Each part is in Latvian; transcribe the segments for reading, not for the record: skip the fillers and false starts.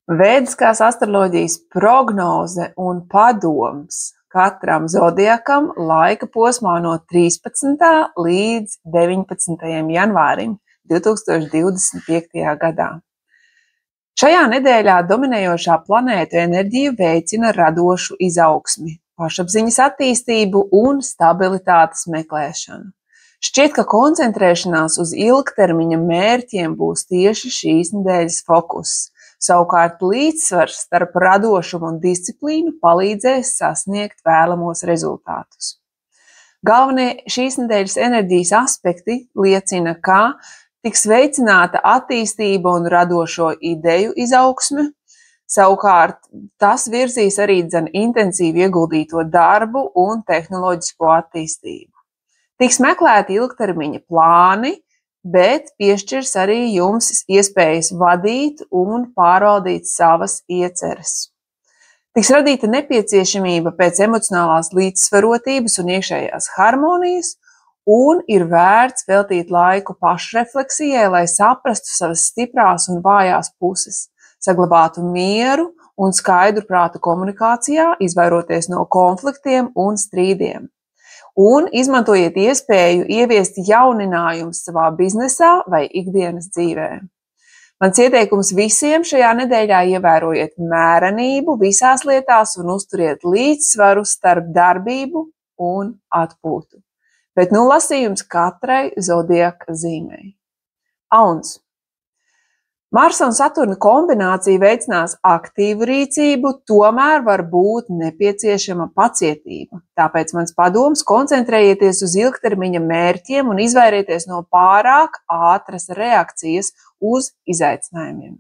Vēdiskās astroloģijas prognoze un padoms katram zodiakam laika posmā no 13. līdz 19. janvārim 2025. gadā. Šajā nedēļā dominējošā planētu enerģija veicina radošu izaugsmi, pašapziņas attīstību un stabilitātes meklēšanu. Šķiet, ka koncentrēšanās uz ilgtermiņa mērķiem būs tieši šīs nedēļas fokuss. Savukārt līdzsvars starp radošumu un disciplīnu palīdzēs sasniegt vēlamos rezultātus. Galvenie šīs nedēļas enerģijas aspekti liecina, ka tiks veicināta attīstība un radošo ideju izaugsme. Savukārt tas virzīs arī intensīvi ieguldīto darbu un tehnoloģisko attīstību. Tiks meklēti ilgtermiņa plāni, bet piešķirs arī jums iespējas vadīt un pārvaldīt savas ieceres. Tiks radīta nepieciešamība pēc emocionālās līdzsvarotības un iekšējās harmonijas, un ir vērts veltīt laiku pašrefleksijai, lai saprastu savas stiprās un vājās puses, saglabātu mieru un skaidru prātu komunikācijā, izvairoties no konfliktiem un strīdiem. Un izmantojiet iespēju ieviest jauninājumus savā biznesā vai ikdienas dzīvē. Mans ieteikums visiem šajā nedēļā: ievērojiet mērenību visās lietās un uzturiet līdzsvaru starp darbību un atpūtu. Bet lasījums katrai zodiaka zīmei. Auns. Marsa un Saturna kombinācija veicinās aktīvu rīcību, tomēr var būt nepieciešama pacietība. Tāpēc mans padoms: koncentrējieties uz ilgtermiņa mērķiem un izvairieties no pārāk ātras reakcijas uz izaicinājumiem.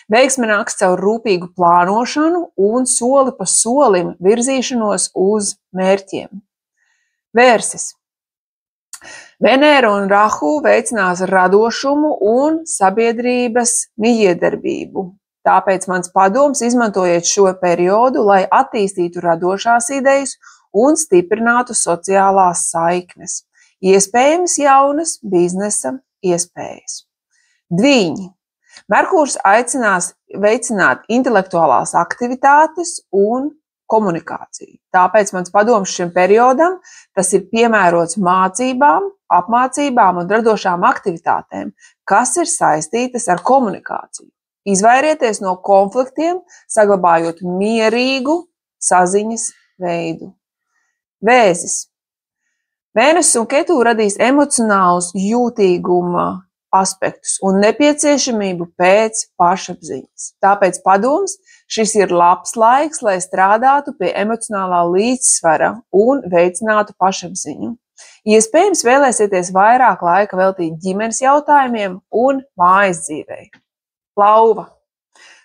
Veiksme nāks caur rūpīgu plānošanu un soli pa solim virzīšanos uz mērķiem. Vērsis. Venēra un Rahu veicinās radošumu un sabiedrības mijiedarbību. Tāpēc mans padoms: izmantojiet šo periodu, lai attīstītu radošās idejas un stiprinātu sociālās saiknes. Iespējams jaunas biznesa iespējas. Dvīņi. Merkurs aicinās veicināt intelektuālās aktivitātes un komunikāciju. Tāpēc mans padoms šim periodam: tas ir piemērots mācībām, apmācībām un radošām aktivitātēm, kas ir saistītas ar komunikāciju. Izvairieties no konfliktiem, saglabājot mierīgu saziņas veidu. Vēzis. Vēness un Ketu radīs emocionālus jūtīguma aspektus un nepieciešamību pēc pašapziņas. Tāpēc padoms: šis ir labs laiks, lai strādātu pie emocionālā līdzsvara un veicinātu pašapziņu. Iespējams, vēlēsieties vairāk laika veltīt ģimenes jautājumiem un mājas dzīvei. Lauva.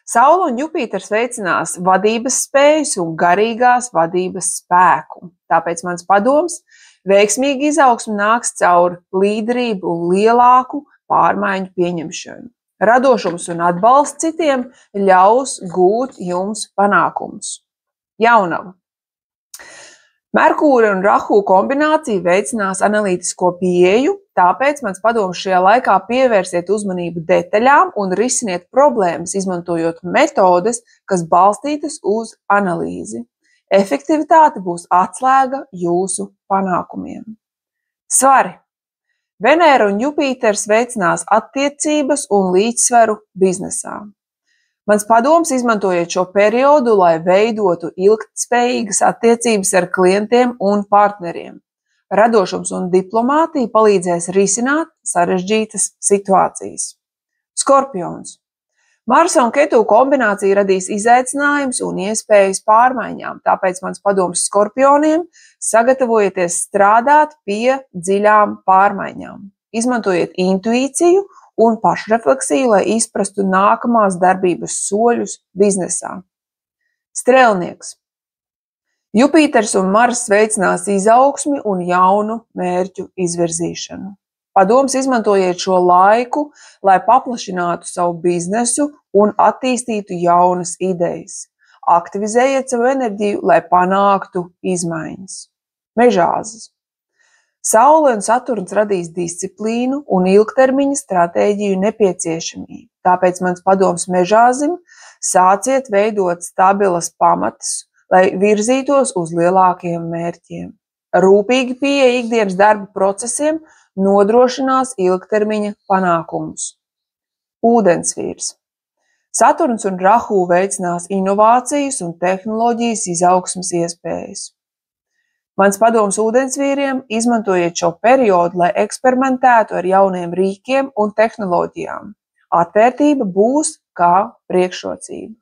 Saule un Jupiters veicinās vadības spējas un garīgās vadības spēku. Tāpēc mans padoms: veiksmīga izaugsme nāks caur līderību un lielāku pārmaiņu pieņemšanu. Radošums un atbalsts citiem ļaus gūt jums panākumus. Jaunava. Merkūra un Rahu kombinācija veicinās analītisko pieeju, tāpēc mans padoms: šajā laikā pievērsiet uzmanību detaļām un risiniet problēmas, izmantojot metodes, kas balstītas uz analīzi. Efektivitāte būs atslēga jūsu panākumiem. Svari. Venēra un Jupiters veicinās attiecības un līdzsvaru biznesā. Mans padoms: izmantojiet šo periodu, lai veidotu ilgtspējīgas attiecības ar klientiem un partneriem. Radošums un diplomātija palīdzēs risināt sarežģītas situācijas. Skorpions. Marsa un Ketu kombinācija radīs izaicinājumus un iespējas pārmaiņām, tāpēc mans padoms skorpioniem: sagatavojieties strādāt pie dziļām pārmaiņām. Izmantojiet intuīciju un pašrefleksiju, lai izprastu nākamās darbības soļus biznesā. Strēlnieks. Jupiters un Mars veicinās izaugsmi un jaunu mērķu izvirzīšanu. Padoms: izmantojiet šo laiku, lai paplašinātu savu biznesu un attīstītu jaunas idejas. Aktivizējiet savu enerģiju, lai panāktu izmaiņas. Mežāzis. Saule un Saturns radīs disciplīnu un ilgtermiņa stratēģiju nepieciešamību. Tāpēc mans padoms mežāzim: Sāciet veidot stabilas pamatus, lai virzītos uz lielākiem mērķiem. Rūpīgi pieeja ikdienas darba procesiem nodrošinās ilgtermiņa panākumus. Ūdensvīrs. Saturns un Rahu veicinās inovācijas un tehnoloģijas izaugsmes iespējas. Mans padoms ūdensvīriem: izmantojiet šo periodu, lai eksperimentētu ar jauniem rīkiem un tehnoloģijām. Atvērtība būs kā priekšrocība.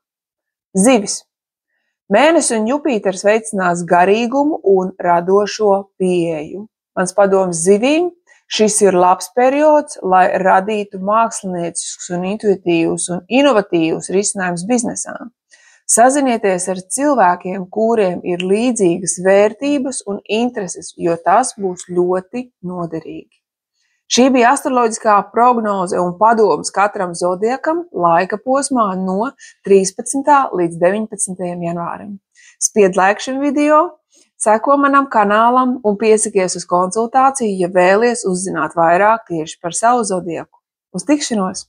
Zivis. Mēnesis un Jupiters veicinās garīgumu un radošo pieeju. Mans padoms zivīm: šis ir labs periods, lai radītu mākslinieciskus un intuitīvus un inovatīvus risinājumus biznesā. Sazinieties ar cilvēkiem, kuriem ir līdzīgas vērtības un intereses, jo tas būs ļoti noderīgi. Šī bija astroloģiskā prognoze un padoms katram zodiakam laika posmā no 13. līdz 19. janvārim. Spied like šim video, seko manam kanālam un piesakies uz konsultāciju, ja vēlies uzzināt vairāk tieši par savu zodiaku. Uz tikšanos!